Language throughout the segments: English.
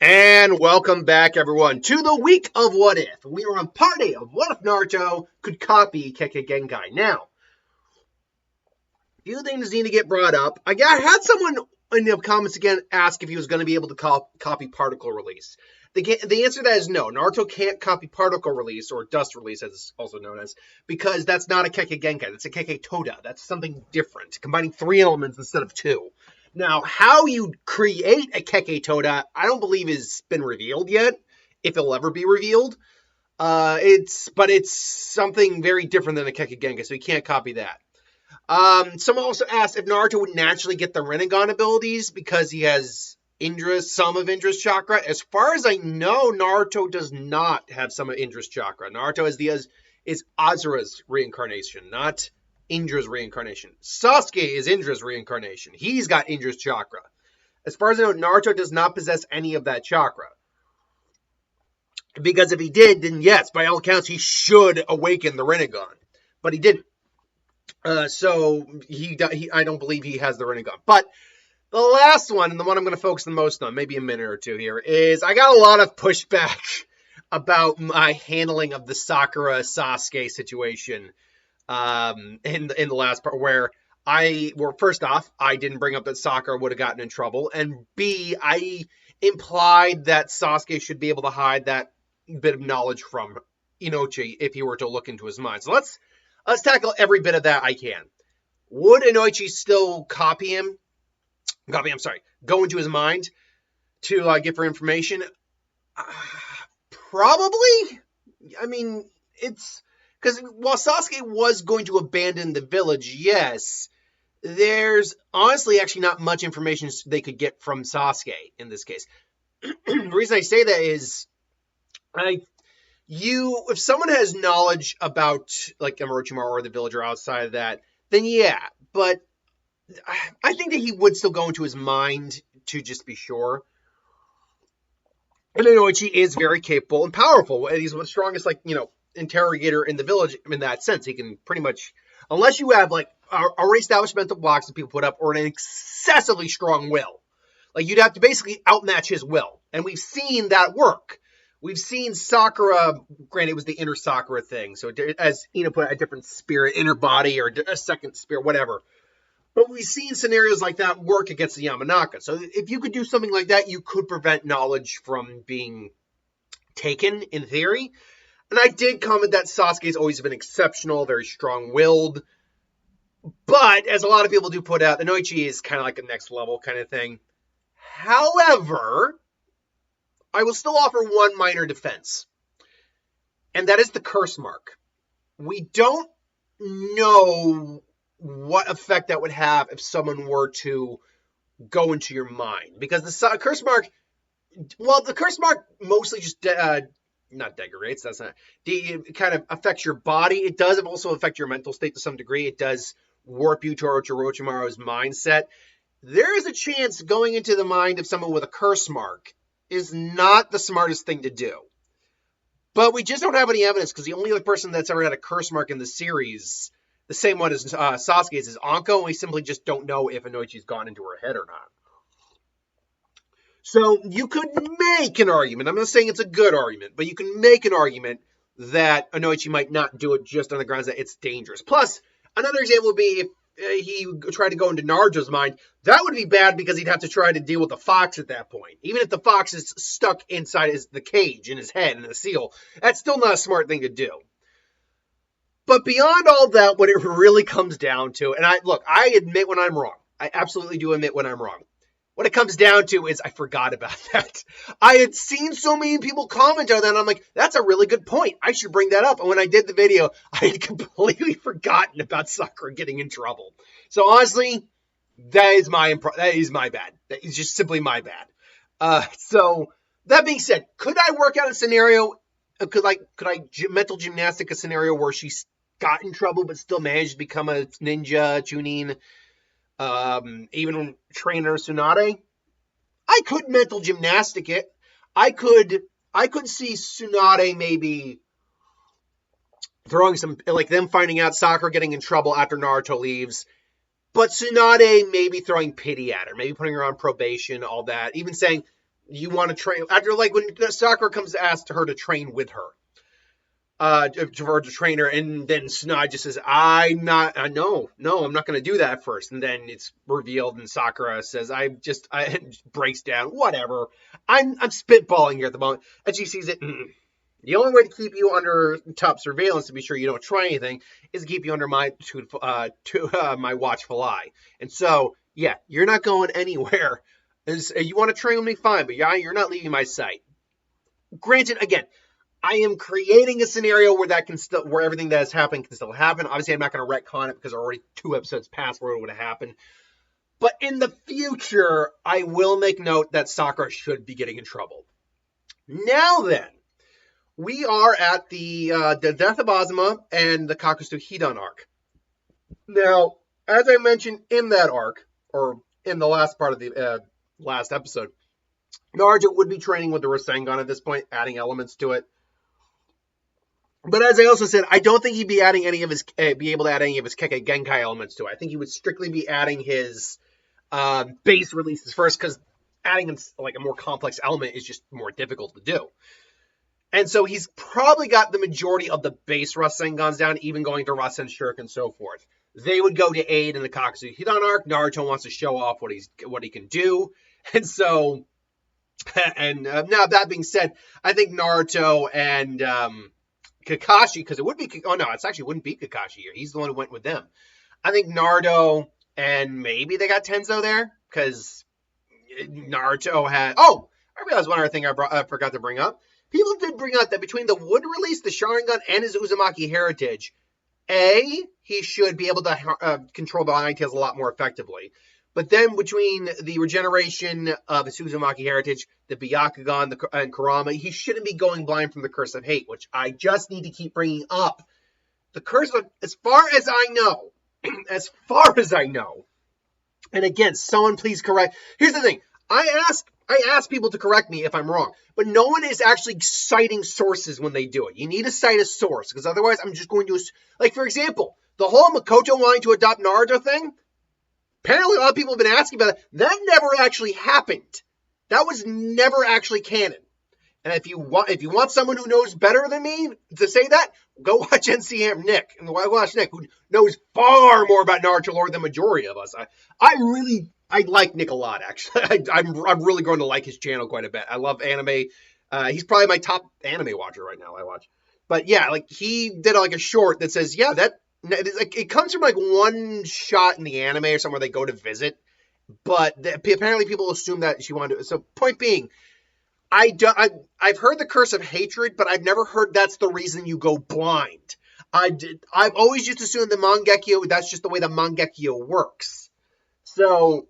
And welcome back, everyone, to the week of What If. We are on part 8 of What If Naruto could copy Kekkei Genkai. Now, a few things need to get brought up. I had someone in the comments again ask if he was going to be able to copy particle release. The answer to that is no. Naruto can't copy particle release, or dust release as it's also known as, because that's not a Kekkei Genkai. That's a Kekkei Toda. That's something different, combining 3 elements instead of 2. Now, how you create a Kekkei Toda, I don't believe has been revealed yet, if it'll ever be revealed. It's something very different than a Kekkei Genkai, so you can't copy that. Someone also asked if Naruto would naturally get the Rinnegan abilities because he has some of Indra's chakra. As far as I know, Naruto does not have some of Indra's chakra. Naruto is Asura's reincarnation, not Indra's reincarnation. Sasuke is Indra's reincarnation. He's got Indra's chakra. As far as I know, Naruto does not possess any of that chakra. Because if he did, then yes, by all accounts, he should awaken the Rinnegan. But he didn't. So I don't believe he has the Rinnegan. But the last one, and the one I'm going to focus the most on, maybe a minute or two here, is I got a lot of pushback about my handling of the Sakura Sasuke situation in the last part, where first off, I didn't bring up that Sakura would have gotten in trouble, and B, I implied that Sasuke should be able to hide that bit of knowledge from Inochi if he were to look into his mind. So let's tackle every bit of that I can. Would Inochi still go into his mind to get for information? Probably. I mean, it's because while Sasuke was going to abandon the village, yes, there's honestly actually not much information they could get from Sasuke in this case. The reason I say that is, if someone has knowledge about like Orochimaru or the village or outside of that, then yeah, but I think that he would still go into his mind to just be sure. And Inoichi is very capable and powerful. He's the strongest, interrogator in the village in that sense. He can pretty much, unless you have already established mental blocks that people put up or an excessively strong will, you'd have to basically outmatch his will. And we've seen that work. We've seen Sakura, granted it was the inner Sakura thing, so as Ina put it, a different spirit, inner body, or a second spirit, whatever. But we've seen scenarios like that work against the Yamanaka. So if you could do something like that, you could prevent knowledge from being taken, in theory. And I did comment that Sasuke's always been exceptional, very strong-willed. But, as a lot of people do put out, Inoichi is kind of like a next level kind of thing. However, I will still offer one minor defense. And that is the curse mark. We don't know what effect that would have if someone were to go into your mind. Because the curse mark, the curse mark mostly just not degrades, that's not, it kind of affects your body. It does also affect your mental state to some degree. It does warp you towards Orochimaru's mindset. There is a chance going into the mind of someone with a curse mark is not the smartest thing to do. But we just don't have any evidence, because the only other person that's ever had a curse mark in the series, the same one as Sasuke's, is Anko, and we simply just don't know if Inoichi's gone into her head or not. So you could make an argument, I'm not saying it's a good argument, but you can make an argument that Inoichi might not do it just on the grounds that it's dangerous. Plus, another example would be if he tried to go into Naruto's mind, that would be bad because he'd have to try to deal with the fox at that point. Even if the fox is stuck inside the cage in his head and the seal, that's still not a smart thing to do. But beyond all that, what it really comes down to, and I admit when I'm wrong. I absolutely do admit when I'm wrong. What it comes down to is I forgot about that. I had seen so many people comment on that, and I'm like, that's a really good point. I should bring that up. And when I did the video, I had completely forgotten about Sakura getting in trouble. So honestly, that is my bad. That is just simply my bad. So that being said, could I work out a scenario? Could I mental gymnastic a scenario where she's got in trouble but still managed to become a ninja, Chunin? Even trainer Tsunade, I could mental gymnastic it. I could see Tsunade maybe throwing some, them finding out Sakura getting in trouble after Naruto leaves, but Tsunade maybe throwing pity at her, maybe putting her on probation, all that, even saying, you want to train after like when Sakura comes to ask her to train with her. To train her, and then Tsunade just says, I'm not, no, I'm not going to do that first. And then it's revealed, and Sakura says, I breaks down, whatever. I'm spitballing here at the moment. And she sees it. The only way to keep you under top surveillance to be sure you don't try anything is to keep you under my my watchful eye. And so, yeah, you're not going anywhere. You want to train with me, fine, but you're not leaving my sight. Granted, again, I am creating a scenario where where everything that is happening can still happen. Obviously, I'm not going to retcon it because already 2 episodes past where it would have happened. But in the future, I will make note that Sakura should be getting in trouble. Now then, we are at the death of Azuma and the Kakuzu Hidan arc. Now, as I mentioned in that arc, or in the last part of the last episode, Naruto would be training with the Rasengan at this point, adding elements to it. But as I also said, I don't think he'd be adding any of his be able to add any of his Kekkei Genkai elements to it. I think he would strictly be adding his base releases first, because adding like a more complex element is just more difficult to do. And so he's probably got the majority of the base Rasengans down, even going to Rasen Shuriken and so forth. They would go to aid in the Kakuzu Hidan arc. Naruto wants to show off what he can do, and so now that being said, I think Naruto and Kakashi, because it actually wouldn't be Kakashi here. He's the one who went with them. I think Naruto and maybe they got Tenzo there, because Naruto had. Oh, I realized one other thing I forgot to bring up. People did bring up that between the wood release, the Sharingan, and his Uzumaki heritage, he should be able to control the Nine Tails a lot more effectively. But then between the regeneration of his Uzumaki heritage, the Byakugan, and Kurama, he shouldn't be going blind from the Curse of Hate, which I just need to keep bringing up. The Curse of, as far as I know, and again, someone please correct. Here's the thing. I ask people to correct me if I'm wrong, but no one is actually citing sources when they do it. You need to cite a source, because otherwise I'm just going to, like, for example, the whole Makoto wanting to adopt Naruto thing, apparently a lot of people have been asking about it. That never actually happened. That was never actually canon. And if you want someone who knows better than me to say that, go watch NCM Nick. And watch Nick, who knows far more about Naruto lore than the majority of us. I like Nick a lot, actually. I'm really going to like his channel quite a bit. I love anime. He's probably my top anime watcher right now. I watch. But yeah, like he did like a short that says, yeah, it comes from like one shot in the anime or somewhere they go to visit. But apparently people assume that she wanted to. So point being, I've heard the Curse of Hatred, but I've never heard that's the reason you go blind. I've always just assumed the Mangekyo, that's just the way the Mangekyo works. So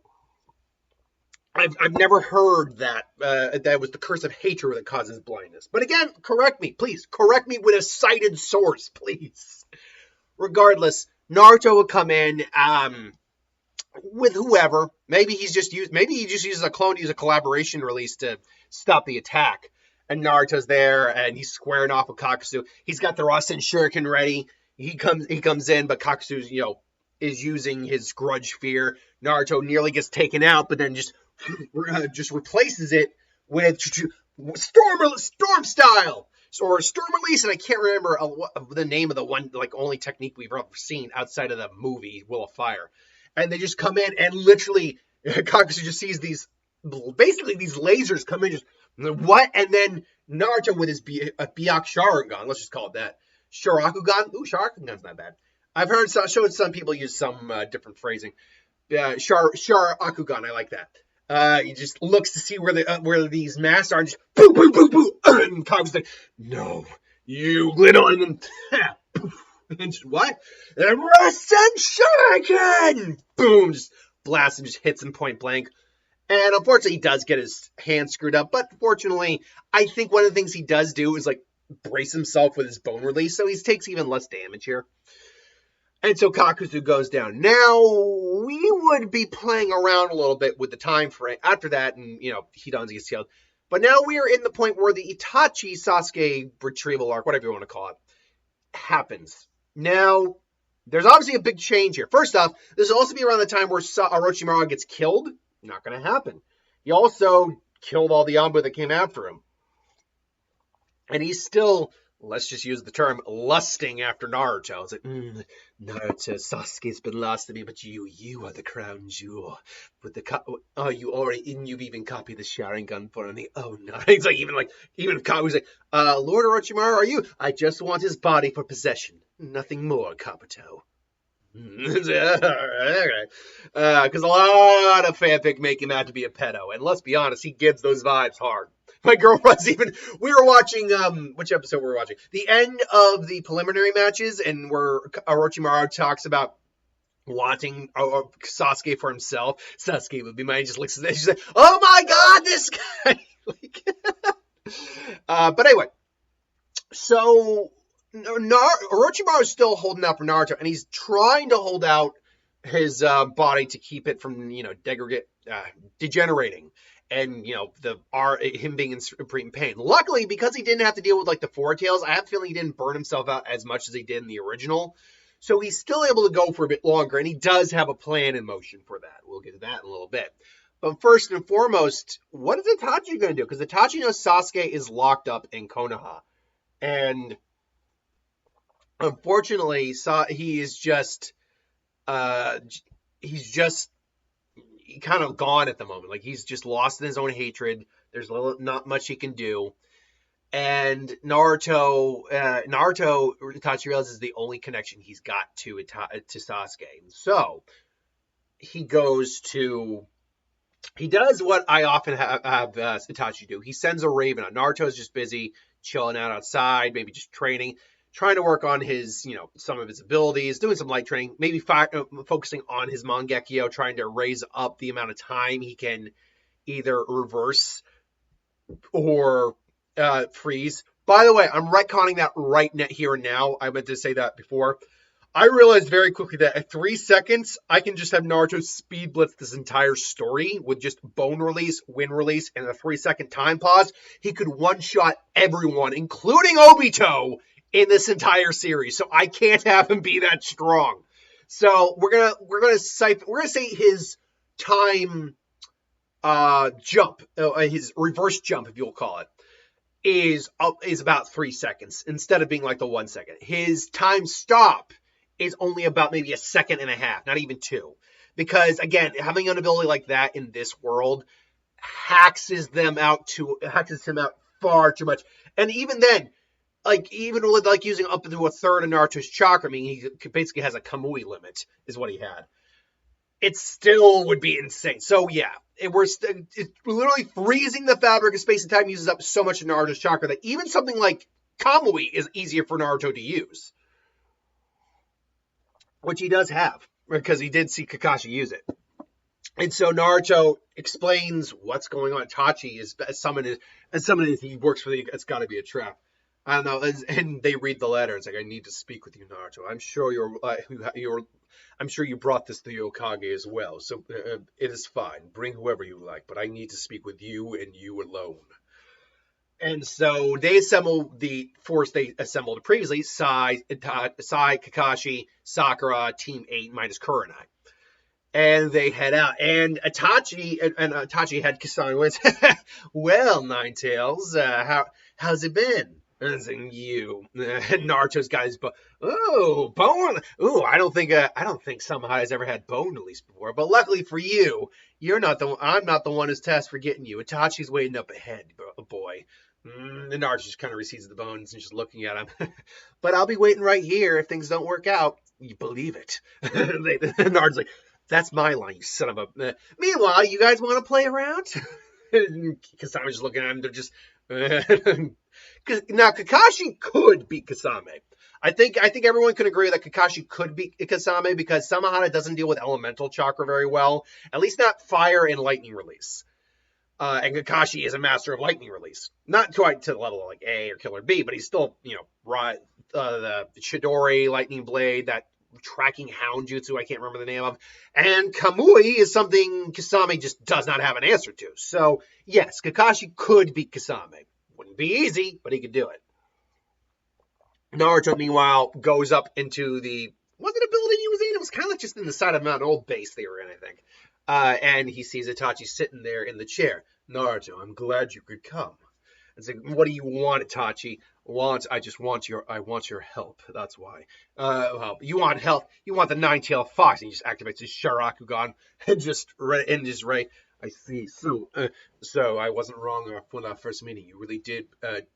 I've never heard that that was the Curse of Hatred that causes blindness. But again, correct me, please. Correct me with a cited source, please. Regardless, Naruto would come in with whoever. Maybe he just uses a clone to use a collaboration release to stop the attack. And Naruto's there, and he's squaring off with Kakuzu. He's got the Rasen Shuriken ready. He comes in, but Kakuzu's, is using his grudge fear. Naruto nearly gets taken out, but then just replaces it with storm style or storm release, and I can't remember the name of the one, like, only technique we've ever seen outside of the movie Will of Fire. And they just come in, and literally Kakuzu just sees these lasers come in, just what? And then Naruto with his Byaku Sharingan, let's just call it that. Sharakugan? Ooh, Sharakugan's not bad. I've showed some people use some different phrasing. Sharakugan, I like that. He just looks to see where these masks are, and just boom, boom, boom, boom. And Kakuzu's like, no, you little, and then and just, what? And Rasen Shuriken! Boom, just blasts and just hits him point blank. And unfortunately, he does get his hand screwed up. But fortunately, I think one of the things he does do is like brace himself with his bone release, so he takes even less damage here. And so Kakuzu goes down. Now, we would be playing around a little bit with the time frame after that, and, Hidan gets killed. But now we are in the point where the Itachi Sasuke retrieval arc, whatever you want to call it, happens. Now, there's obviously a big change here. First off, this will also be around the time where Orochimaru gets killed. Not going to happen. He also killed all the Anbu that came after him. And he's still, let's just use the term, lusting after Naruto. It's like, Naruto, Sasuke's been lost to me, but you are the crown jewel. With the you've even copied the Sharingan for me. Oh no! It's like even Kakuzu's like, Lord Orochimaru, are you? I just want his body for possession, nothing more, Kabuto. Because a lot of fanfic make him out to be a pedo, and let's be honest, he gives those vibes hard. My girlfriend's we were watching, which episode were we watching? The end of the preliminary matches, and where Orochimaru talks about wanting Sasuke for himself. Sasuke would be mine. He just looks at this. She's like, oh my god, this guy! But anyway, so Orochimaru is still holding out for Naruto, and he's trying to hold out his body to keep it from, degenerating. And, him being in supreme pain. Luckily, because he didn't have to deal with, the Four Tails, I have a feeling he didn't burn himself out as much as he did in the original. So he's still able to go for a bit longer, and he does have a plan in motion for that. We'll get to that in a little bit. But first and foremost, what is Itachi going to do? Because Itachi knows Sasuke is locked up in Konoha. And unfortunately, he's just kind of gone at the moment. He's just lost in his own hatred. There's not much he can do. And Itachi realizes the only connection he's got to Sasuke. So he does what I often have Itachi do. He sends a raven out. Naruto's just busy chilling out outside, maybe just training, trying to work on his, some of his abilities, doing some light training, maybe focusing on his Mangekyo, trying to raise up the amount of time he can either reverse or freeze. By the way, I'm retconning that right here and now. I meant to say that before. I realized very quickly that at 3 seconds, I can just have Naruto speed blitz this entire story with just bone release, wind release, and a 3-second time pause. He could one-shot everyone, including Obito, in this entire series. So I can't have him be that strong. So we're gonna say his time jump, his reverse jump, if you'll call it, is about 3 seconds instead of being the 1 second. His time stop is only about maybe 1.5 seconds, not even 2. Because again, having an ability like that in this world haxes him out far too much. And even then, even with using up to a third of Naruto's chakra, I mean, he basically has a Kamui limit, is what he had. It still would be insane. So yeah, it's literally freezing the fabric of space and time uses up so much of Naruto's chakra that even something like Kamui is easier for Naruto to use. Which he does have, because he did see Kakashi use it. And so Naruto explains what's going on. Itachi is summoned. He works for it's got to be a trap. I don't know. And they read the letter. It's I need to speak with you, Naruto. I'm sure I'm sure you brought this to the Hokage as well. So it is fine. Bring whoever you like, but I need to speak with you and you alone. And so they assemble the force they assembled previously: Sai, Kakashi, Sakura, Team 8 minus Kurenai. And they head out. And Itachi had Kasane wins. Well, Nine Tails, how's it been? And you. And Naruto's got his bone. Oh, bone. Oh, I don't think Samahai has ever had bone release before. But luckily for you, I'm not the one who's tasked for getting you. Itachi's waiting up ahead, boy. And Naruto just kind of recedes the bones and just looking at him. But I'll be waiting right here if things don't work out. You believe it. Naruto's like, that's my line, you son of a... Meanwhile, you guys want to play around? Because I was just looking at him, they're just... Now, Kakashi could beat Kasame. I think everyone can agree that Kakashi could beat Kasame because Samahana doesn't deal with elemental chakra very well. At least not fire and lightning release. And Kakashi is a master of lightning release. Not quite to the level of A or Killer B, but he's still, the Chidori lightning blade, that tracking hound jutsu I can't remember the name of. And Kamui is something Kasame just does not have an answer to. So, yes, Kakashi could beat Kasame. Wouldn't be easy, but he could do it. Naruto, meanwhile, goes up into the... Was it a building he was in? It was kind of just in the side of an old base they were in, I think. And he sees Itachi sitting there in the chair. Naruto, I'm glad you could come. It's like, what do you want, Itachi? I want your help. That's why. Help. You want help? You want the nine-tailed fox? And he just activates his Sharakugan and just right. I see. So I wasn't wrong when our first meeting. You really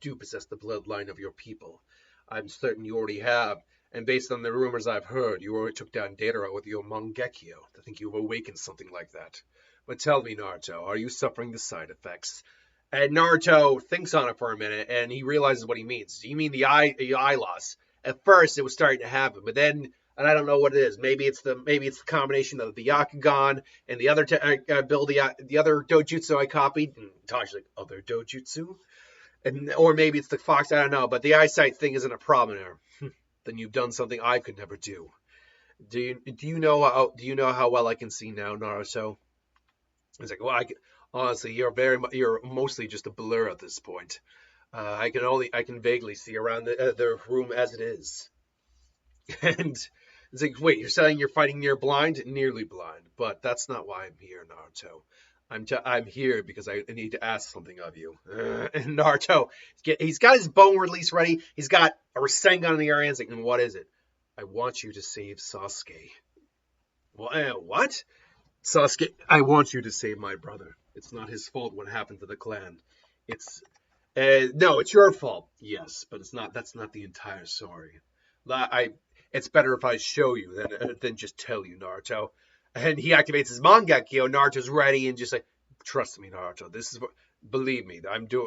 do possess the bloodline of your people. I'm certain you already have. And based on the rumors I've heard, you already took down Datara with your Mangekyo. I think you've awakened something like that. But tell me, Naruto, are you suffering the side effects? And Naruto thinks on it for a minute, and he realizes what he means. You mean the eye loss? At first, it was starting to happen, but then, and I don't know what it is. Maybe it's the combination of the Yakugan and the other ability, the other dojutsu I copied. And Tashi's like, other dojutsu, or maybe it's the fox. I don't know, but the eyesight thing isn't a problem there. Then you've done something I could never do. Do you know how well I can see now, Naruto? He's like, well, honestly, you're mostly just a blur at this point. I can vaguely see around the room as it is. And it's like, wait, you're saying you're fighting near blind? Nearly blind, but that's not why I'm here, Naruto. I'm here because I need to ask something of you. And Naruto, he's got his bone release ready. He's got a Rasengan in the area. He's like, and what is it? I want you to save Sasuke. Well, what? Sasuke, I want you to save my brother. It's not his fault what happened to the clan. It's no, it's your fault. Yes, but it's not. That's not the entire story. It's better if I show you than just tell you, Naruto. And he activates his Mangekyo. Naruto's ready and just like, trust me, Naruto. Believe me.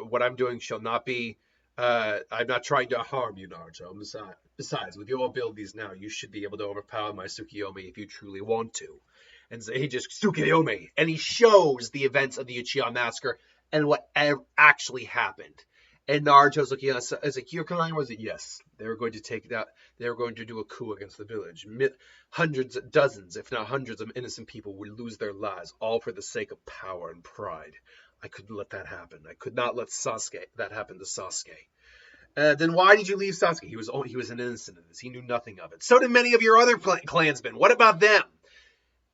What I'm doing shall not be. I'm not trying to harm you, Naruto. Besides, with your abilities now, you should be able to overpower my Tsukiyomi if you truly want to. And so he just Tsukiyomi, and he shows the events of the Uchiha massacre and what actually happened. And Naruto's looking at us as like, your clan was it? Yes, they were going to take that. They were going to do a coup against the village. Dozens, if not hundreds, of innocent people would lose their lives, all for the sake of power and pride. I couldn't let that happen. I could not let that happen to Sasuke. Then why did you leave Sasuke? He was an innocent in this. He knew nothing of it. So did many of your other clansmen. What about them?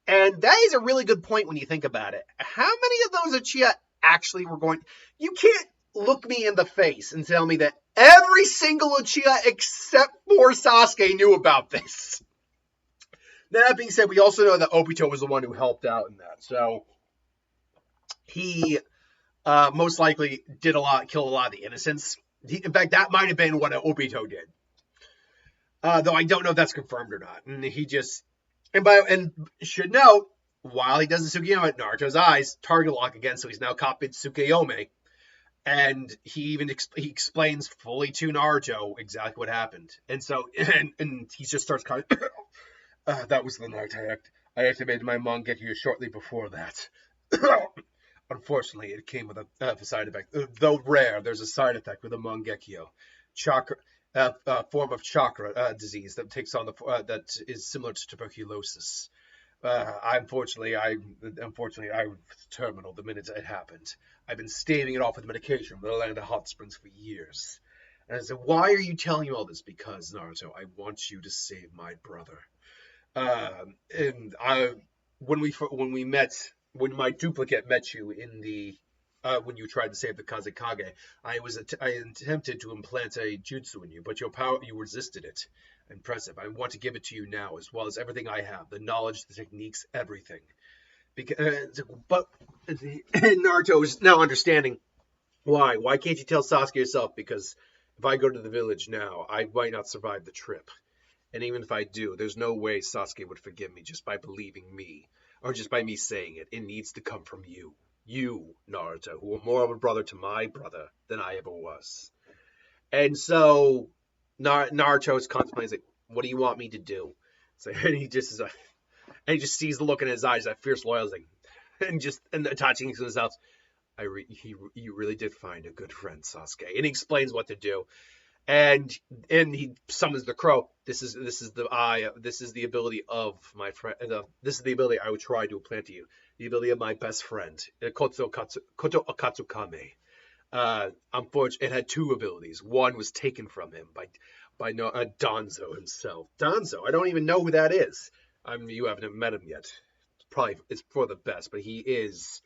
And that is a really good point when you think about it. How many of those Uchiha actually were going... You can't look me in the face and tell me that every single Uchiha except for Sasuke knew about this. That being said, we also know that Obito was the one who helped out in that. So he most likely killed a lot of the innocents. In fact, that might have been what Obito did. Though I don't know if that's confirmed or not. And he just... And should note, while he does the Tsukiyomi, Naruto's eyes target lock again, so he's now copied Tsukiyomi. And he explains fully to Naruto exactly what happened. And so, and he just starts crying. That was the night I activated my Mangekyo shortly before that. Unfortunately, it came with a side effect. Though rare, there's a side effect with a Mangekyo. Form of chakra disease that takes on that is similar to tuberculosis. Unfortunately, I was terminal the minute it happened. I've been staving it off with medication from the land of hot springs for years. And I said, why are you telling me all this? Because, Naruto, I want you to save my brother. When my duplicate met you in the when you tried to save the Kazekage, I attempted to implant a jutsu in you, but you resisted it. Impressive. I want to give it to you now, as well as everything I have, the knowledge, the techniques, everything. But Naruto is now understanding why. Why can't you tell Sasuke yourself? Because if I go to the village now, I might not survive the trip. And even if I do, there's no way Sasuke would forgive me just by believing me, or just by me saying it. It needs to come from you. You, Naruto, who are more of a brother to my brother than I ever was. And so Naruto is contemplating, like, what do you want me to do? So, and he just sees the look in his eyes, that fierce loyalty, and attaching to himself. You really did find a good friend, Sasuke. And he explains what to do. And he summons the crow. This is the ability of my friend. This is the ability I would try to implant to you. The ability of my best friend, Koto Akatsukame. Unfortunately, it had two abilities. One was taken from him by Danzo himself. Danzo, I don't even know who that is. You haven't met him yet. It's for the best, but he is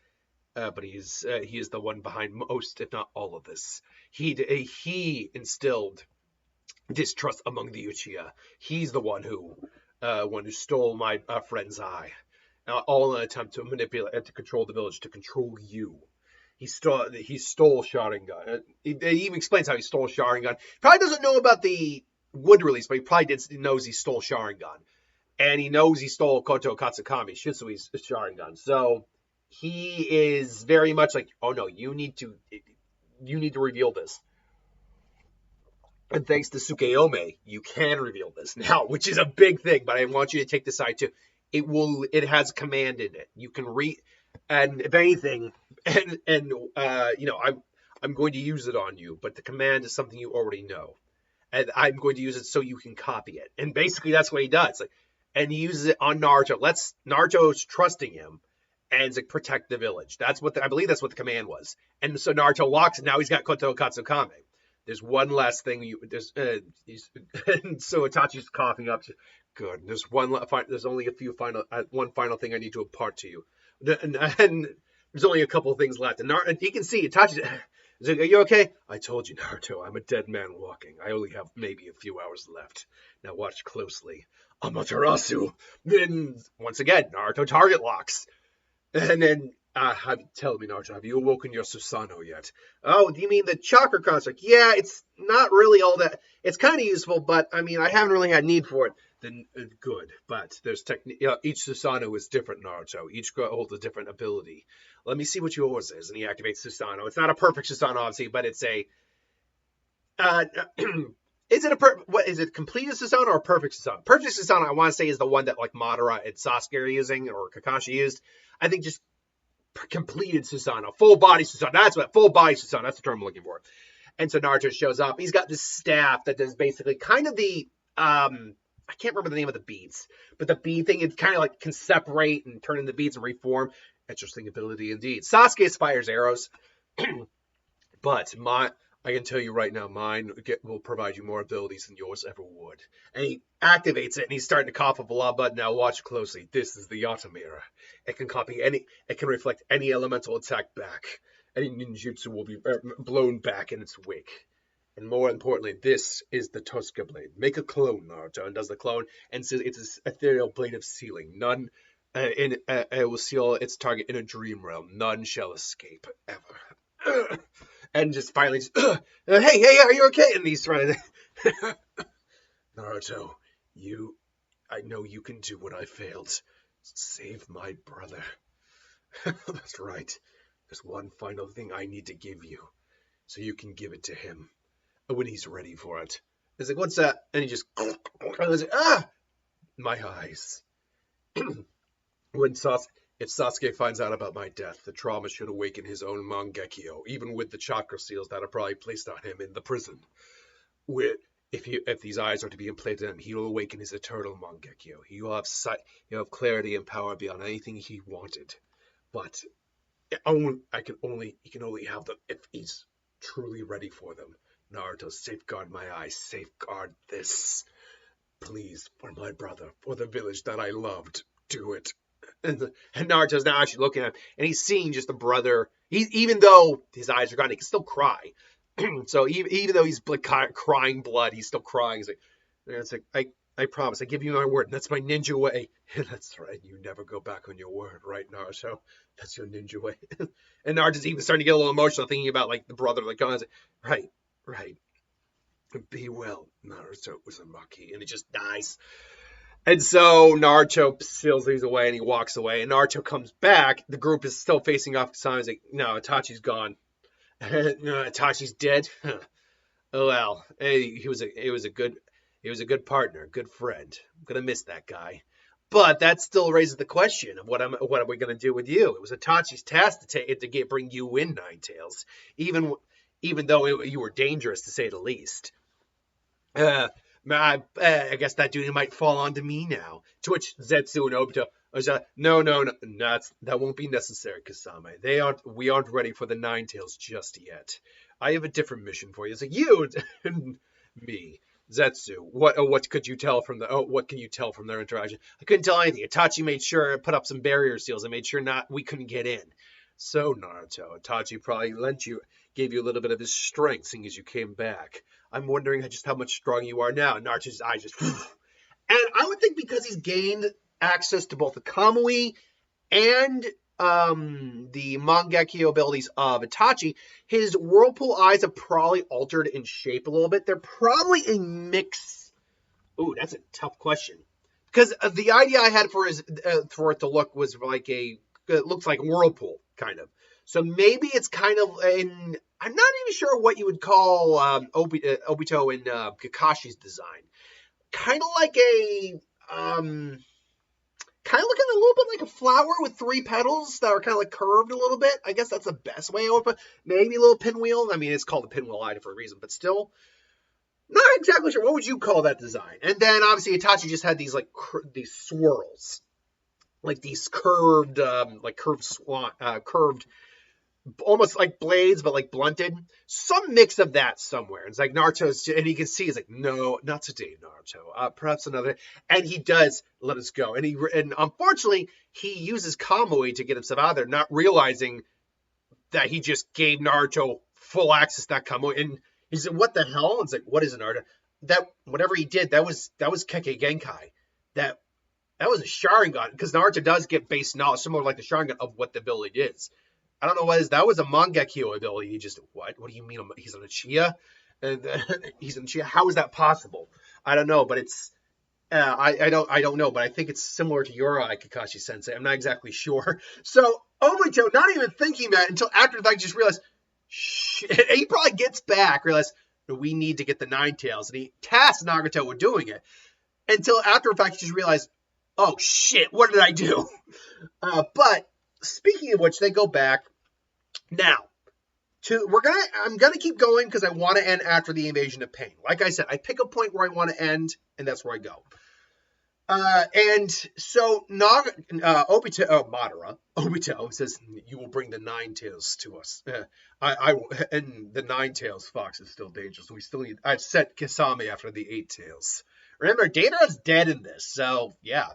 but he is the one behind most, if not all of this. He instilled distrust among the Uchiha. He's the one who stole my friend's eye, all in an attempt to manipulate and to control the village, to control you. He stole Sharingan. He even explains how he stole Sharingan. Probably doesn't know about the wood release, but he probably knows he stole Sharingan. And he knows he stole Koto Katsukami, Shitsui's Sharingan. So he is very much like, oh no, you need to reveal this. And thanks to Tsukuyomi, you can reveal this now, which is a big thing. But I want you to take this side too. It has command in it. You can read, and if anything, I'm going to use it on you. But the command is something you already know, and I'm going to use it so you can copy it. And basically, that's what he does. And he uses it on Naruto. Naruto's trusting him, and it's like protect the village. I believe that's what the command was. And so Naruto walks, and now he's got Koto Katsukami. There's one last thing and so Itachi's coughing up. Good. There's only one final thing I need to impart to you, and there's only a couple of things left. And he can see Itachi. He's like, are you okay? I told you, Naruto, I'm a dead man walking. I only have maybe a few hours left. Now watch closely. Amaterasu. Then once again, Naruto target locks, and then. Tell me, Naruto, have you awoken your Susanoo yet? Oh, do you mean the chakra construct? Yeah, it's not really all that. It's kind of useful, but I mean, I haven't really had need for it. Then good, but there's each Susanoo is different, Naruto. Each holds a different ability. Let me see what yours is, and he activates Susanoo. It's not a perfect Susanoo, obviously, but it's a. Is it complete Susanoo or a perfect Susanoo? Perfect Susanoo, I want to say, is the one that like Madara and Sasuke are using, or Kakashi used. I think just. Completed Susanoo, full body Susanoo. That's the term I'm looking for. And so Naruto shows up. He's got this staff that does basically kind of the I can't remember the name of the beads, but the bead thing, it kind of like can separate and turn into beads and reform. Interesting ability indeed. Sasuke fires arrows, but I can tell you right now, mine will provide you more abilities than yours ever would. And he activates it, and he's starting to cough up a lot. But now watch closely. This is the Yata Mirror. It can reflect any elemental attack back. Any ninjutsu will be blown back in its wake. And more importantly, this is the Tosca blade. Make a clone, Naruto, and does the clone, and says it's an ethereal blade of sealing. None, it will seal its target in a dream realm. None shall escape ever. And just finally, hey, are you okay? And he's trying to, Naruto, I know you can do what I failed. Save my brother. That's right. There's one final thing I need to give you, so you can give it to him when he's ready for it. He's like, what's that? And he just, my eyes. If Sasuke finds out about my death, the trauma should awaken his own Mangekyo, even with the chakra seals that are probably placed on him in the prison. If these eyes are to be implanted on him, he will awaken his eternal Mangekyo. He will have sight, he'll have clarity and power beyond anything he wanted. But he can only have them if he's truly ready for them. Naruto, safeguard my eyes, safeguard this. Please, for my brother, for the village that I loved, do it. And Naruto's now actually looking at him, and he's seeing just a brother. Even though his eyes are gone, he can still cry. So even though he's crying blood, he's still crying. It's like, I promise, I give you my word, and that's my ninja way. That's right, you never go back on your word, right, Naruto? That's your ninja way. And Naruto's even starting to get a little emotional, thinking about like the brother, like going, right. Be well, Naruto Uzumaki, and he just dies. And so Naruto seals these away and he walks away. And Naruto comes back. The group is still facing off. He's like, no, Itachi's gone. No, Itachi's dead. Oh well, hey, he was a good partner, good friend. I'm gonna miss that guy. But that still raises the question of what are we gonna do with you? It was Itachi's task to bring you in, Ninetales, even though you were dangerous to say the least. I guess that duty might fall onto me now. To which Zetsu and Obito was no, that won't be necessary, Kasame. We aren't ready for the Ninetales just yet. I have a different mission for you. It's like you and me, Zetsu. What could you tell from what can you tell from their interaction? I couldn't tell anything. Itachi made sure to put up some barrier seals and made sure we couldn't get in. So, Naruto, Itachi probably gave you a little bit of his strength, seeing as you came back. I'm wondering just how much stronger you are now. Naruto's eyes just. And I would think because he's gained access to both the Kamui and the Mangekyo abilities of Itachi, his whirlpool eyes have probably altered in shape a little bit. They're probably a mix. Ooh, that's a tough question. Because the idea I had for it to look was like it looks like whirlpool kind of. So maybe it's kind of in. I'm not even sure what you would call Obito and Kakashi's design. Kind of like a kind of looking a little bit like a flower with three petals that are kind of like curved a little bit. I guess that's the best way I would put. Maybe a little pinwheel. I mean, it's called a pinwheel eye for a reason, but still. Not exactly sure. What would you call that design? And then obviously Itachi just had these like these swirls, like these curved, curved, almost like blades, but like blunted. Some mix of that somewhere. It's like Naruto's, and you can see he's like, no, not today, Naruto. Perhaps another. And he does let us go. And unfortunately, he uses Kamui to get himself out of there, not realizing that he just gave Naruto full access to that Kamui. And he said, "What the hell?" And it's like, "What is it, Naruto?" That whatever he did, that was Kekkei Genkai. That was a Sharingan, because Naruto does get base knowledge, similar like the Sharingan, of what the ability is. I don't know what is that was a Mangekyo ability. He just what? What do you mean? He's an Uchiha? He's an Uchiha. How is that possible? I don't know, but it's I don't know, but I think it's similar to your Kakashi Sensei. I'm not exactly sure. So Obito, not even thinking that until after the fact, just realized. Shit. He probably gets back, realizes we need to get the Nine Tails, and he tasks Nagato with doing it. Until after the fact, he just realized, oh shit, what did I do? But speaking of which, they go back now. I'm gonna keep going because I want to end after the invasion of pain. Like I said, I pick a point where I want to end, and that's where I go. And so Obito says, "You will bring the Nine Tails to us." And the Nine Tails fox is still dangerous. We still need. I've set Kisame after the Eight Tails. Remember, Deidara's dead in this, so yeah,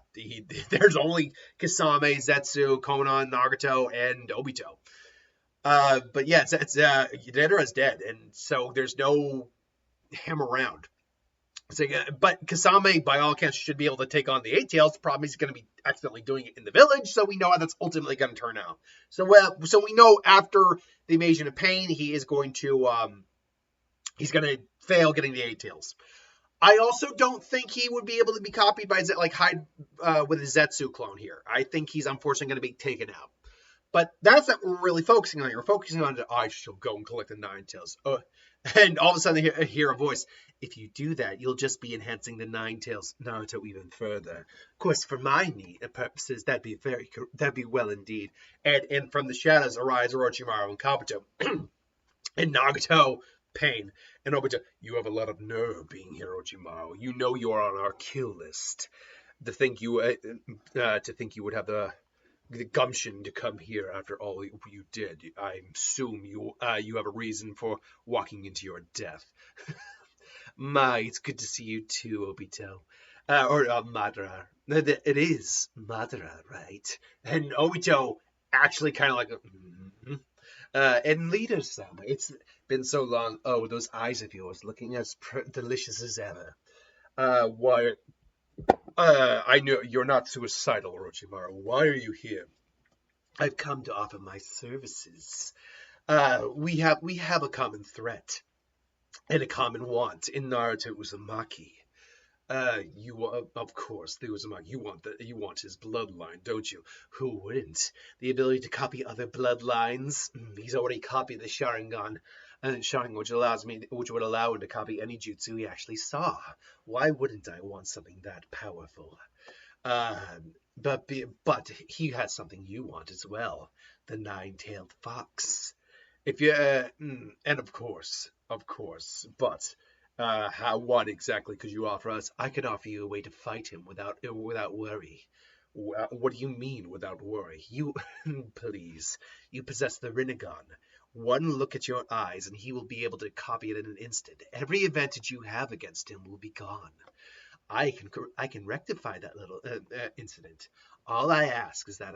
there's only Kisame, Zetsu, Konan, Nagato, and Obito. But yeah, it's Deidara's dead, and so there's no him around. So, but Kasame, by all accounts, should be able to take on the Eight Tails. The problem is he's going to be accidentally doing it in the village, so we know how that's ultimately going to turn out. So we know after the invasion of pain, he is going to he's going to fail getting the Eight Tails. I also don't think he would be able to be copied by Hyde with a Zetsu clone here. I think he's unfortunately going to be taken out. But that's not what we're really focusing on here. We're focusing on I shall go and collect the Nine Tails. And all of a sudden they hear a voice. If you do that, you'll just be enhancing the Nine Tails Naruto even further. Of course, for my need purposes, that'd be well indeed. And from the shadows arise Orochimaru and Kabuto. And Nagato, pain. And Obito, you have a lot of nerve being here, Orochimaru. You know you are on our kill list. To think you would have the gumption to come here after all you did. I assume you have a reason for walking into your death. My, it's good to see you too, Obito. Or Madara. It is Madara, right? And Obito actually kind of like, and leader-sama, it's been so long. Oh, those eyes of yours looking as delicious as ever. Why? I know you're not suicidal, Orochimaru. Why are you here? I've come to offer my services. We have a common threat and a common want in Naruto Uzumaki. Of course, the Uzumaki. You want his bloodline, don't you? Who wouldn't? The ability to copy other bloodlines. He's already copied the Sharingan. Sharingan, which would allow him to copy any jutsu he actually saw. Why wouldn't I want something that powerful? But he has something you want as well. The nine-tailed fox. If you and of course, but what exactly could you offer us? I could offer you a way to fight him without worry. What do you mean without worry? You, please, you possess the Rinnegan. One look at your eyes and he will be able to copy it in an instant. Every advantage you have against him will be gone. I can rectify that little incident. All I ask is that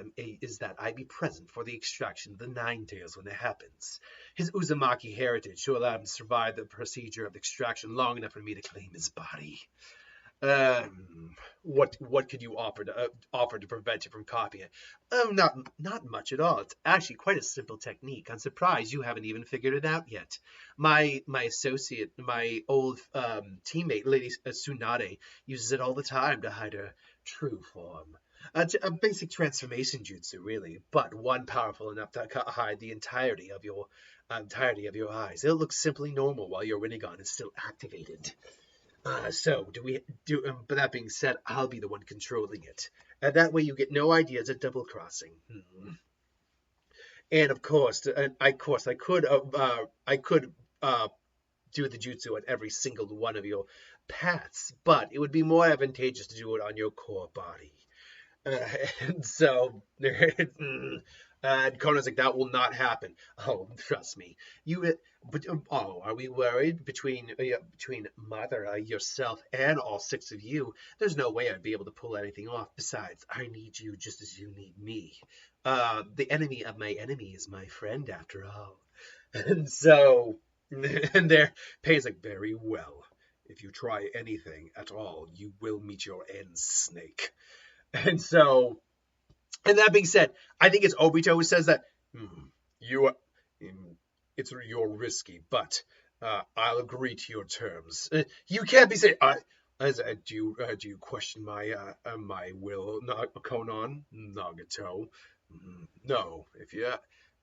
I be present for the extraction of the Nine Tails when it happens. His Uzumaki heritage should allow him to survive the procedure of extraction long enough for me to claim his body. What could you offer to prevent you from copying it? Not much at all. It's actually quite a simple technique. I'm surprised you haven't even figured it out yet. My associate, my old teammate, Lady Tsunade, uses it all the time to hide her true form. A basic transformation jutsu, really, but one powerful enough to hide the entirety of your eyes. It'll look simply normal while your Rinnegan is still activated. But that being said, I'll be the one controlling it. And that way you get no ideas of double crossing. And of course, I could do the jutsu on every single one of your paths, but it would be more advantageous to do it on your core body. And so, and Konan's like, that will not happen. Oh, trust me. Are we worried between Mother, yourself, and all six of you? There's no way I'd be able to pull anything off. Besides, I need you just as you need me. The enemy of my enemy is my friend, after all. And so, and there, Payne's like, very well. If you try anything at all, you will meet your end, Snake. And so, and that being said, I think it's Obito who says that you're risky, but I'll agree to your terms. You can't be saying, do you question my will, Konan, Nagato? No,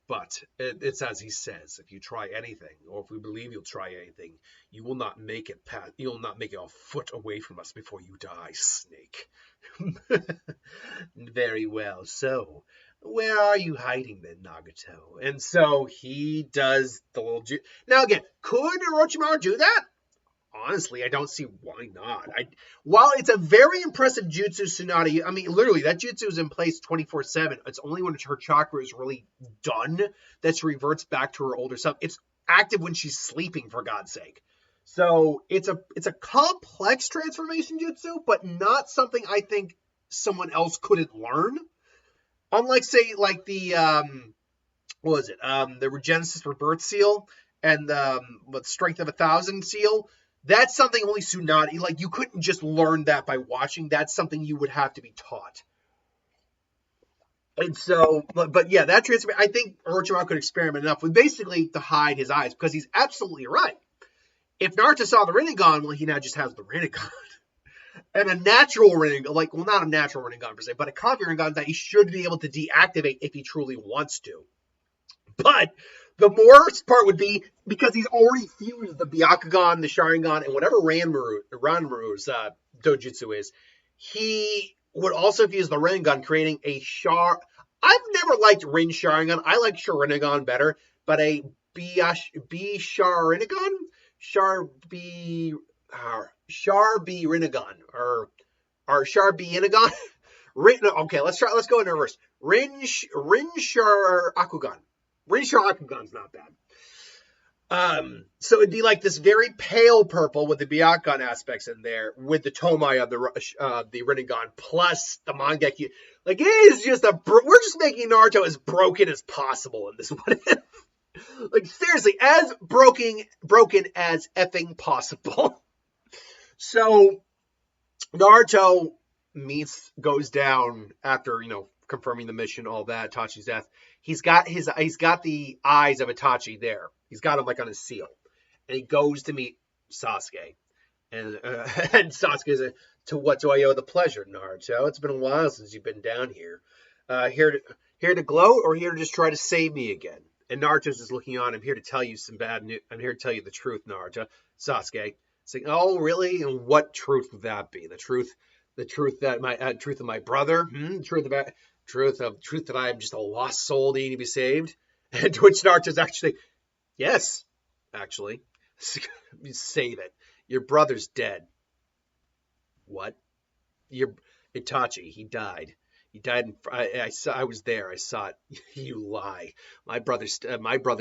but it's as he says. If you try anything, or if we believe you'll try anything, you will not make it a foot away from us before you die, Snake. Very well. So, where are you hiding then, Nagato? And so he does the little Now again, could Orochimaru do that? Honestly, I don't see why not. While it's a very impressive jutsu, Tsunade, I mean, literally, that jutsu is in place 24/7. It's only when her chakra is really done that she reverts back to her older self. It's active when she's sleeping, for God's sake. So it's a complex transformation jutsu, but not something I think someone else couldn't learn. Unlike, say, like the what was it? The Regenesis Rebirth seal and the Strength of 1,000 seal. That's something only Tsunade, like, you couldn't just learn that by watching. That's something you would have to be taught. And so, but yeah, that transfer, I think Orochimaru could experiment enough with basically to hide his eyes, because he's absolutely right. If Naruto saw the Rinnegan, well, he now just has the Rinnegan. And a natural Rinnegan, not a natural Rinnegan per se, but a coffee Rinnegan that he should be able to deactivate if he truly wants to. But the worst part would be, because he's already fused the Byakugan, the Sharingan, and whatever Ranmaru's dojutsu is, he would also fuse the Rinnegan, creating a I've never liked Rin Sharingan. I like Sharingan better, but a Sharingan? Sharbi Rinnegan, or Sharbi Rinnegan. Okay, let's go in reverse. Rin Shar Akugan. Rin Shar Akugan's not bad. So it'd be like this very pale purple with the Byakugan aspects in there, with the Tomai of the Rinnegan, plus the Mangekyo. Like, it is just we're just making Naruto as broken as possible in this one. Like, seriously, as broken as effing possible. So Naruto goes down after, confirming the mission, all that, Itachi's death. He's got the eyes of Itachi there. He's got him like on his seal. And he goes to meet Sasuke. And Sasuke says, to what do I owe the pleasure, Naruto? It's been a while since you've been down here. Here to gloat, or here to just try to save me again? And Naruto's just looking on. I'm here to tell you some bad news. I'm here to tell you the truth, Naruto. Sasuke. It's like, oh, really? And what truth would that be? The truth that truth of my brother? Truth that I am just a lost soul needing to be saved? And to which Naruto's actually, yes, actually, save it. Your brother's dead. What? Itachi, he died. He died. I was there. I saw it. You lie. My brother's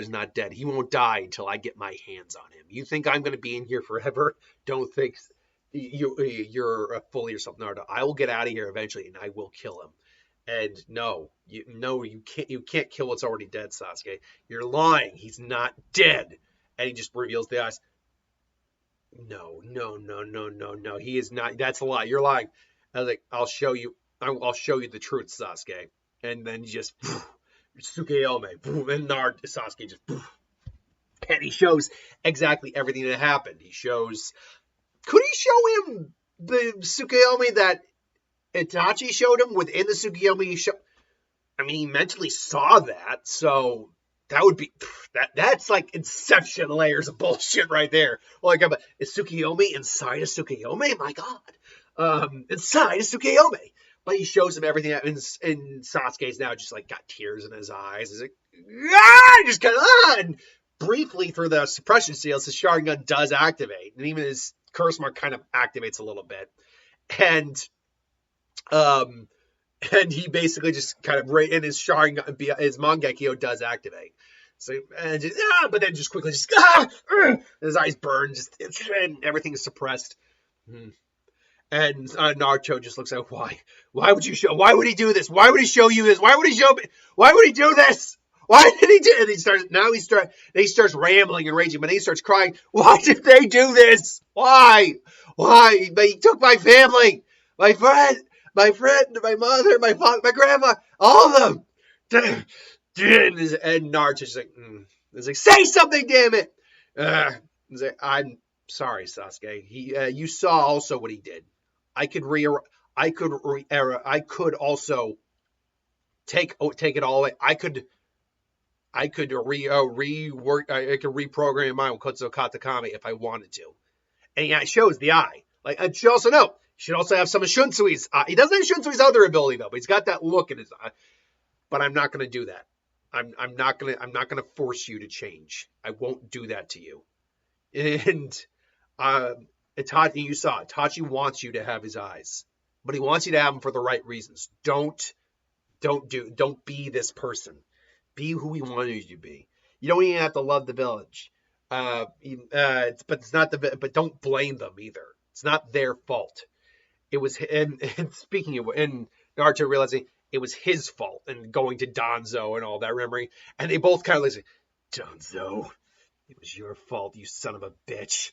not dead. He won't die until I get my hands on him. You think I'm going to be in here forever? Don't think you're full of yourself, Naruto. I will get out of here eventually, and I will kill him. And no, you can't kill what's already dead, Sasuke. You're lying. He's not dead. And he just reveals the eyes. No, no, no, no, no, no. He is not. That's a lie. You're lying. I was like, I'll show you. I'll show you the truth, Sasuke. And then just Tsukuyomi, and Sasuke just, and he shows exactly everything that happened. He shows. Could he show him the Tsukuyomi that Itachi showed him within the Tsukuyomi he showed? I mean, he mentally saw that, so that would be that's like Inception layers of bullshit right there. Like, is Tsukuyomi inside of Tsukuyomi? My God, inside of Tsukuyomi. But he shows him everything, and Sasuke's now just like got tears in his eyes. He's like, just kind of, and briefly through the suppression seals, his Sharingan does activate, and even his curse mark kind of activates a little bit, and um and he basically just kind of right in his Sharingan, his Mangekyo does activate. So and just, but then just quickly just his eyes burn, just and everything is suppressed. And Naruto just looks like, why would you show? Why would he do this? Why would he show you this? Why would he show me? Why would he do this? Why did he do it? And he starts rambling and raging, but then he starts crying. Why did they do this? Why? But he took my family, my friend, my mother, my father, my grandma, all of them. And Naruto's like, He's like, say something, damn it. He's like, I'm sorry, Sasuke. You saw also what he did. I could also take it all away. I could rework. I could reprogram my Kotsu Katakami if I wanted to. And yeah, it shows the eye. Like, I should also know. He should also have some of Shunsui's. He doesn't have Shunsui's other ability though, but he's got that look in his eye. But I'm not going to do that. I'm not gonna force you to change. I won't do that to you. And Itachi, you saw Itachi wants you to have his eyes, but he wants you to have them for the right reasons. Don't be this person. Be who he wanted you to be. You don't even have to love the village, but it's not but don't blame them either. It's not their fault. It was, and speaking of, and Naruto realizing it was his fault and going to Danzo and all that, remembering, and they both kind of like, Danzo, it was your fault, you son of a bitch.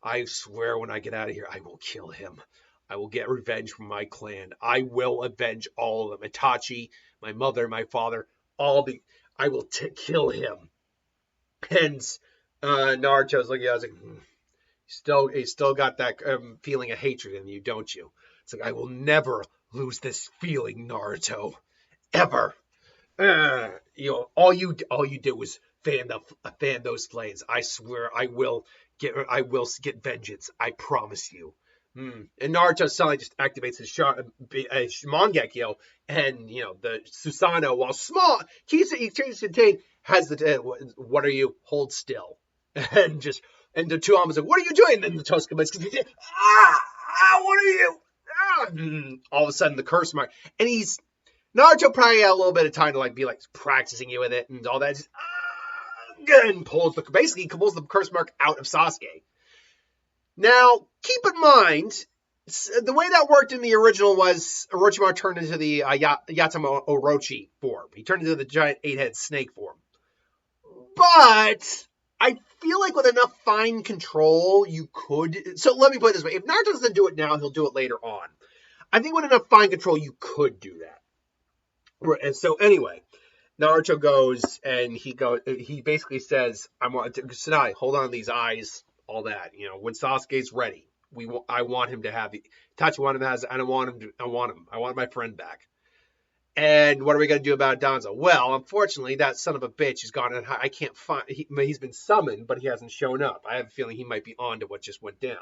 I swear when I get out of here, I will kill him. I will get revenge from my clan. I will avenge all of them. Itachi, my mother, my father, I will kill him. And Naruto's like, I was like, you still got that feeling of hatred in you, don't you? It's like, I will never lose this feeling, Naruto, ever. All you did was fan those flames. I swear, I will get vengeance. I promise you. And Naruto suddenly just activates his Mangekyo, and the Susanoo, while small, Kishin has the what are you? Hold still, and the two arms like, what are you doing? And then the Toska, what are you? All of a sudden the curse mark, and Naruto probably had a little bit of time to be practicing it with it and all that. Just, and pulls the curse mark out of Sasuke. Now, keep in mind, the way that worked in the original was Orochimaru turned into the Yatama Orochi form. He turned into the giant 8-head snake form. But I feel like with enough fine control, you could. So let me put it this way: if Naruto doesn't do it now, he'll do it later on. I think with enough fine control, you could do that. And so anyway, Naruto goes and he basically says, "I want Tsunade, hold on to these eyes, all that. When Sasuke's ready, I want him to have the Itachi wanted him to have. I want my friend back. And what are we going to do about Danzo? Well, unfortunately, that son of a bitch has gone and I can't find. He's been summoned, but he hasn't shown up. I have a feeling he might be on to what just went down."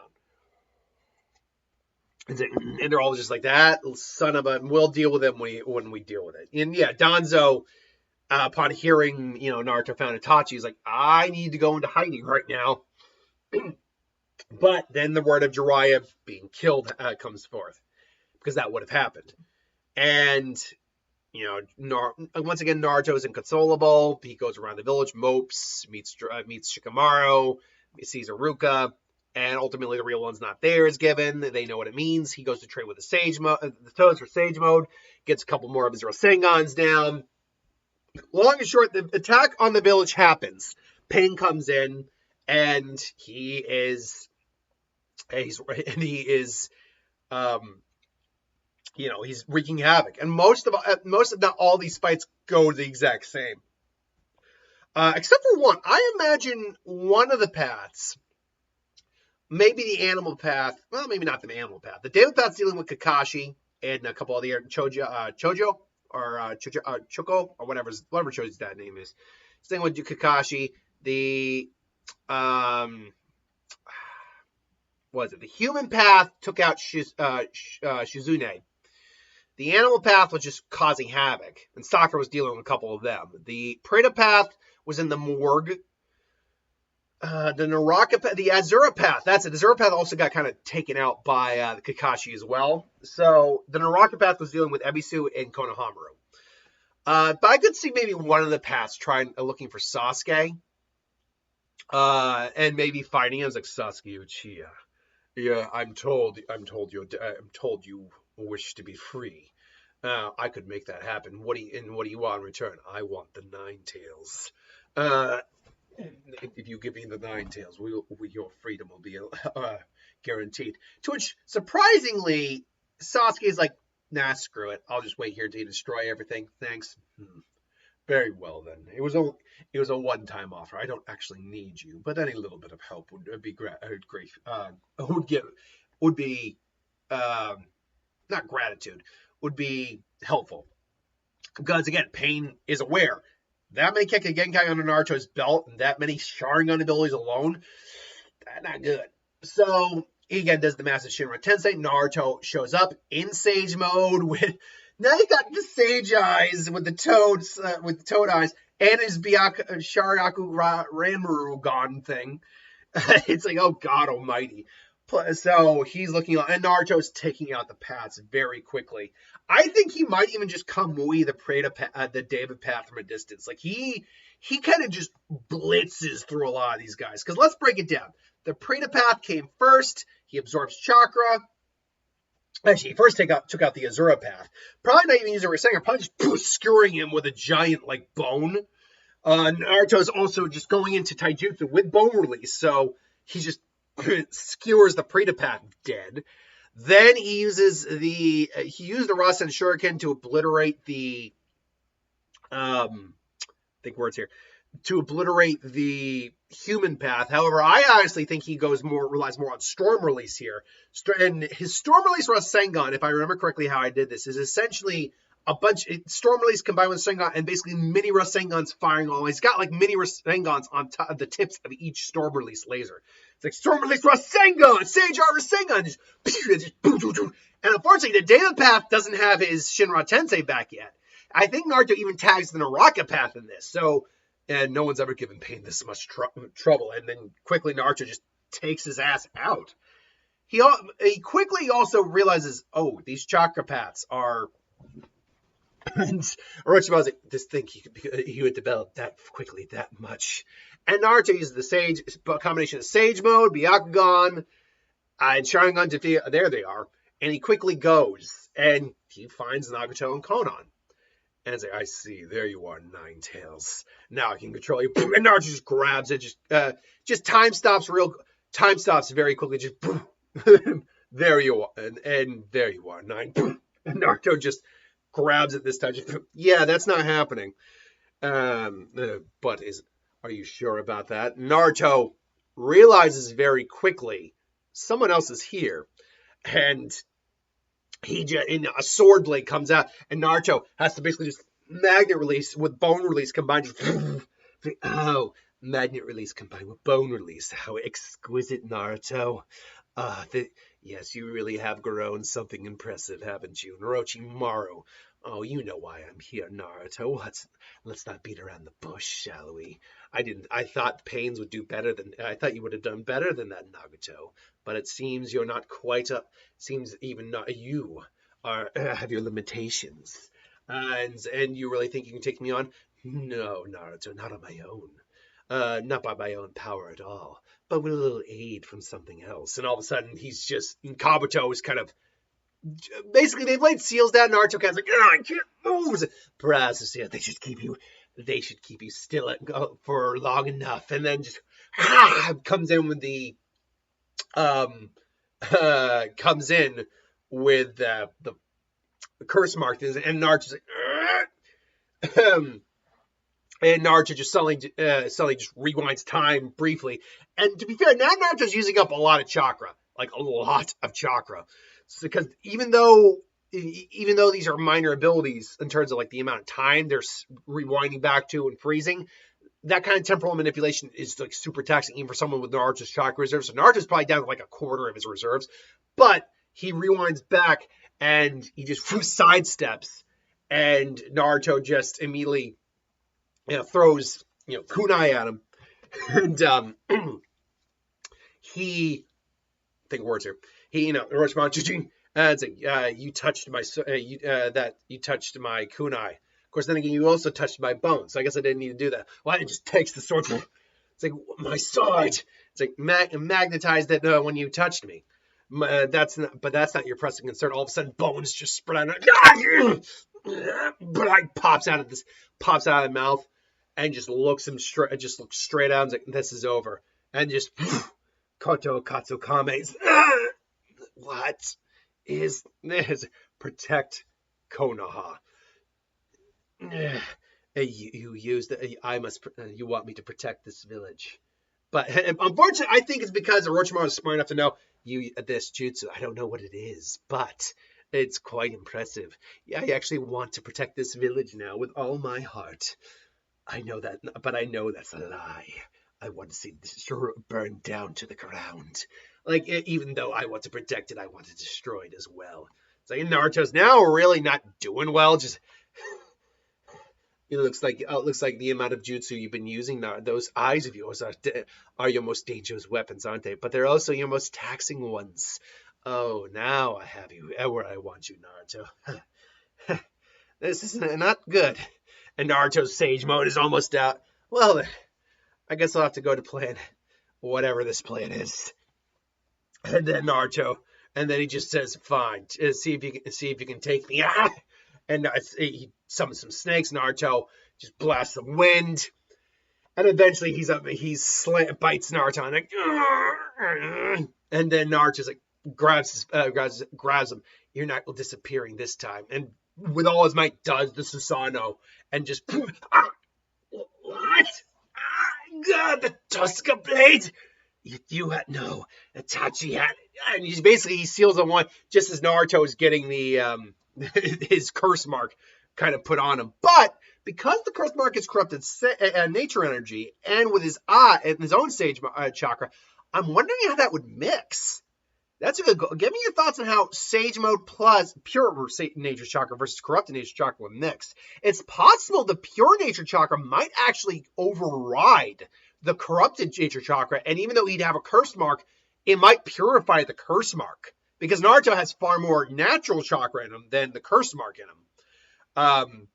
And they're all just like, that son of a. We'll deal with him when we deal with it. And yeah, Danzo, upon hearing Naruto found Itachi, he's like, I need to go into hiding right now. But then the word of Jiraiya being killed comes forth, because that would have happened. And once again, Naruto is inconsolable. He goes around the village, mopes, meets Shikamaru, sees Iruka, and ultimately the real one's not there is given. They know what it means. He goes to train with the Sage mode, the Toads for Sage mode, gets a couple more of his Rasengans down. Long and short, the attack on the village happens. Pain comes in, and he is um, he's wreaking havoc. And most of not all these fights go the exact same, except for one. I imagine one of the paths, maybe the animal path. Well, maybe not the animal path. The David path's dealing with Kakashi and a couple of the Chojo or Choco or whatever Choji's dad name is. Same with Kakashi. The was it the human path took out Shizune. The animal path was just causing havoc, and Sakura was dealing with a couple of them. The Preta path was in the morgue. The Naraka path, the Azura path, that's it. The Azura path also got kind of taken out by the Kakashi as well. So the Naraka path was dealing with Ebisu and Konohamaru. But I could see maybe one of the paths looking for Sasuke. And maybe fighting him. I was like, Sasuke Uchiha. Yeah, I'm told you wish to be free. I could make that happen. What do you want in return? I want the Nine Tails. If you give me the Nine Tails, your freedom will be guaranteed. To which, surprisingly, Sasuke is like, nah, screw it. I'll just wait here to destroy everything. Thanks. Very well then. It was a one-time offer. I don't actually need you, but any little bit of help would be great. Would be not gratitude. Would be helpful. Because again, Pain is aware that many Kekkei Genkai under Naruto's belt and that many Sharingan abilities alone, that's not good. So he again does the massive Shinra Tensei. Naruto shows up in Sage mode with. Now you got the Sage eyes with the toads, with the toad eyes, and his Shariaku Ranmarugan thing. It's like, oh God Almighty! So he's looking, and Naruto's taking out the paths very quickly. I think he might even just Kamui the David path from a distance. Like he kind of just blitzes through a lot of these guys. Because let's break it down. The Preta path came first. He absorbs chakra. Actually, he first took out the Azura path. Probably not even using a Rasengan, probably just skewering him with a giant bone. Naruto's also just going into taijutsu with bone release, so he just skewers the Preta path dead. Then he used the Rasen Shuriken to obliterate the to obliterate the human path. However, I honestly think he relies more on storm release here. And his storm release Rasengan, if I remember correctly how I did this, is essentially a bunch of storm release combined with Rasengan and basically mini Rasengans firing all. He's got mini Rasengans on top of the tips of each storm release laser. It's like storm release Rasengan, Sage Art Rasengan, just boom, boom, boom. And unfortunately, the David path doesn't have his Shinra Tensei back yet. I think Naruto even tags the Naraka path in this. And no one's ever given Pain this much trouble. And then quickly Naruto just takes his ass out. He quickly also realizes, these chakra paths are. And Orochimaru's like, this thing he would develop that quickly, that much. And Naruto uses the Sage, a combination of Sage mode, Byakugan, and Sharingan. There they are. And he quickly goes and he finds Nagato and Konan. And it's like, I see, there you are, Nine Tails. Now I can control you. And Naruto just grabs it, just time stops very quickly, just there you are, and there you are, Nine. And Naruto just grabs it this time. Yeah, that's not happening. But are you sure about that? Naruto realizes very quickly someone else is here, and a sword blade comes out, and Naruto has to basically just magnet release with bone release combined. Magnet release combined with bone release. How exquisite, Naruto. Yes, you really have grown something impressive, haven't you? Orochimaru. Oh, you know why I'm here, Naruto. Let's not beat around the bush, shall we? I thought Pains would do better I thought you would have done better than that, Nagato. But it seems you're not quite up. Seems even not you have your limitations. And you really think you can take me on? No, Naruto, not on my own. Not by my own power at all. but with a little aid from something else. And all of a sudden, Kabuto is kind of, basically, they've laid seals down. Naruto kind of like, I can't move. Perhaps they should keep you still for long enough. And then just comes in with the the curse mark, and Naruto's like, and Naruto just suddenly just rewinds time briefly. And to be fair, now Naruto's using up a lot of chakra, like a lot of chakra, because even though these are minor abilities in terms of like the amount of time they're rewinding back to and freezing, that kind of temporal manipulation is like super taxing even for someone with Naruto's chakra reserves. So Naruto's probably down to like a quarter of his reserves, but he rewinds back and he just sidesteps, and Naruto just immediately throws kunai at him, and he think of words here. He Orochimaru, and it's like you touched my you touched my kunai. Of course, then again, you also touched my bone, so I guess I didn't need to do that. Well, it just takes the sword. It's like my sword. It's like magnetized it when you touched me. That's not your pressing concern. All of a sudden, bones just spread out. But pops out of the mouth and just looks straight out and like, this is over. And just Koto Katsukame. What is this? Protect Konoha. You want me to protect this village. But unfortunately, I think it's because Orochimaru is smart enough to know this jutsu. I don't know what it is, but it's quite impressive. Yeah, I actually want to protect this village now with all my heart. I know that, but I know that's a lie. I want to see this burn down to the ground. Like, even though I want to protect it, I want to destroy it as well. It's like Naruto's now really not doing well. Just it looks like the amount of jutsu you've been using now. Those eyes of yours are your most dangerous weapons, aren't they? But they're also your most taxing ones. Oh, now I have you where I want you, Naruto. This is not good. And Naruto's sage mode is almost out. Well, I guess I'll have to go to plan whatever this plan is. And then Naruto, and then he just says, "Fine, see if you can take me." And he summons some snakes. Naruto just blasts the wind, and eventually he bites Naruto, and like, and then Naruto's like grabs him. You're not disappearing this time, and with all his might does the Susanoo, and just what? God, the Tosca blade. You had no Itachi had, and he seals on one just as Naruto is getting the his curse mark kind of put on him. But because the curse mark is corrupted nature energy, and with his eye and his own sage chakra, I'm wondering how that would mix. That's a good goal. Give me your thoughts on how sage mode plus pure nature chakra versus corrupted nature chakra would mix. It's possible the pure nature chakra might actually override the corrupted nature chakra, and even though he'd have a curse mark, it might purify the curse mark, because Naruto has far more natural chakra in him than the curse mark in him.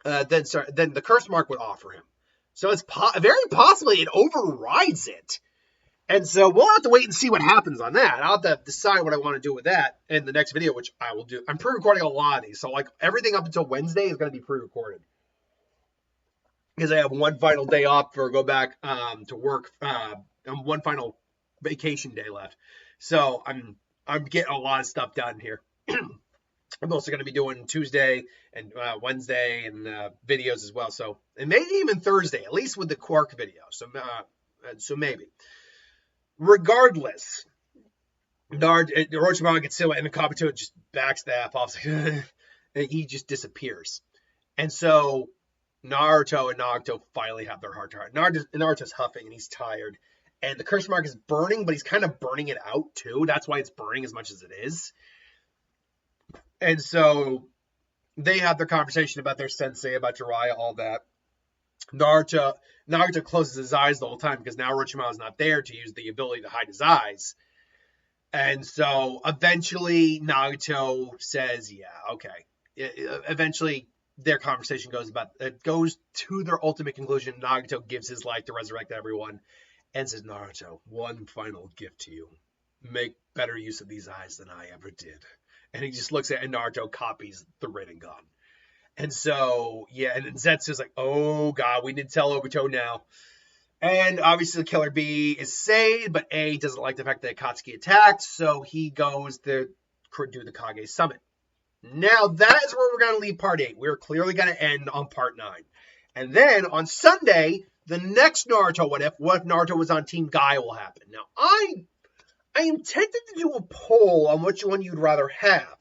Then the curse mark would offer him. So it's very possibly it overrides it. And so we'll have to wait and see what happens on that. I'll have to decide what I want to do with that in the next video, which I will do. I'm pre-recording a lot of these, so like everything up until Wednesday is going to be pre-recorded, because I have one final day off before I go back to work. One final vacation day left, so I'm getting a lot of stuff done here. I'm also going to be doing Tuesday and Wednesday and videos as well. So, and maybe even Thursday, at least with the Quark video. So maybe. Regardless, Orochimaru gets Silva, and the Kabuto just backs the F off, and he just disappears. And so Naruto and Nagato finally have their heart to heart. Naruto's huffing and he's tired, and the curse mark is burning, but he's kind of burning it out too. That's why it's burning as much as it is. And so they have their conversation about their sensei, about Jiraiya, all that. Naruto closes his eyes the whole time because now Orochimaru's not there to use the ability to hide his eyes. And so eventually Nagato says, yeah, okay. Eventually their conversation goes to their ultimate conclusion. Nagato gives his life to resurrect everyone. and says, Naruto, one final gift to you. Make better use of these eyes than I ever did. And he just looks at it, and Naruto copies the Rinnegan. And so, yeah, and Zetsu's like, oh, God, we need to tell Obito now. And obviously the Killer Bee is saved, but A doesn't like the fact that Akatsuki attacked, so he goes to do the Kage Summit. Now, that is where we're going to leave Part 8. We're clearly going to end on Part 9. And then, on Sunday, the next Naruto What If Naruto was on Team Guy will happen. Now, I am tempted to do a poll on which one you'd rather have.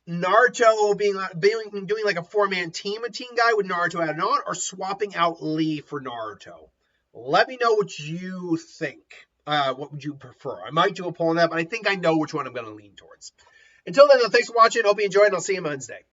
Naruto doing like a 4-man team of Team Guy with Naruto added on, or swapping out Lee for Naruto. Let me know what you think. What would you prefer? I might do a poll on that, but I think I know which one I'm going to lean towards. Until then, thanks for watching. Hope you enjoyed, and I'll see you Wednesday.